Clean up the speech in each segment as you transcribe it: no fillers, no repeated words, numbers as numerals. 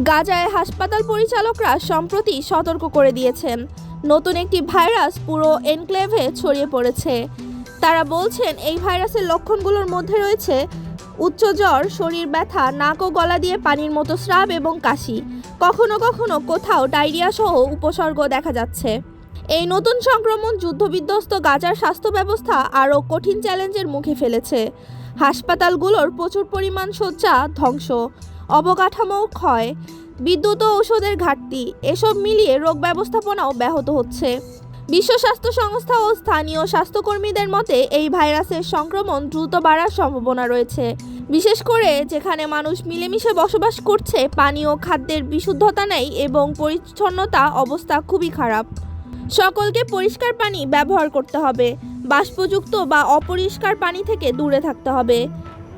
গাজায় হাসপাতাল পরিচালকরা সম্প্রতি সতর্ক করে দিয়েছেন, নতুন একটি ভাইরাস পুরো এনক্লেভে ছড়িয়ে পড়েছে। তারা বলছেন এই ভাইরাসের লক্ষণগুলোর মধ্যে রয়েছে উচ্চ জ্বর, শরীর ব্যথা, নাক ও গলা দিয়ে পানির মতো স্রাব এবং কাশি। কখনো কখনো কোথাও ডায়রিয়া সহ উপসর্গ দেখা যাচ্ছে। এই নতুন সংক্রমণ যুদ্ধবিধ্বস্ত গাজার স্বাস্থ্য ব্যবস্থা আরও কঠিন চ্যালেঞ্জের মুখে ফেলেছে। হাসপাতালগুলোর প্রচুর পরিমাণ শয্যা ধ্বংস, অবকাঠামো ক্ষয়, বিদ্যুৎ ও ঔষধের ঘাটতি, এসব মিলিয়ে রোগ ব্যবস্থাপনাও ব্যাহত হচ্ছে। বিশ্ব স্বাস্থ্য সংস্থা ও স্থানীয় স্বাস্থ্যকর্মীদের মতে এই ভাইরাসের সংক্রমণ দ্রুত বাড়ার সম্ভাবনা রয়েছে, বিশেষ করে যেখানে মানুষ মিলেমিশে বসবাস করছে। পানি ও খাদ্যের বিশুদ্ধতা নেই এবং পরিচ্ছন্নতা অবস্থা খুবই খারাপ। সকলকে পরিষ্কার পানি ব্যবহার করতে হবে, বাষ্পযুক্ত বা অপরিষ্কার পানি থেকে দূরে থাকতে হবে।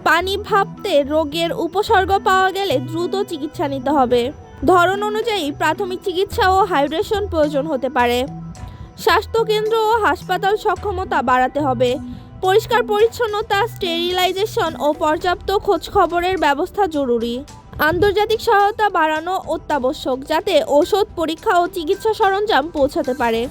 পানি ভাবতে রোগের উপসর্গ পাওয়া গেলে দ্রুত চিকিৎসা নিতে হবে। ধরন অনুযায়ী প্রাথমিক চিকিৎসা ও হাইড্রেশন প্রয়োজন হতে পারে। স্বাস্থ্যকেন্দ্র ও হাসপাতাল সক্ষমতা বাড়াতে হবে। পরিষ্কার পরিচ্ছন্নতা, স্টেরিলাইজেশন ও পর্যাপ্ত খোঁজখবরের ব্যবস্থা জরুরি। আন্তর্জাতিক সহায়তা বাড়ানো অত্যাবশ্যক, যাতে ঔষধ, পরীক্ষা ও চিকিৎসা সরঞ্জাম পৌঁছাতে পারে।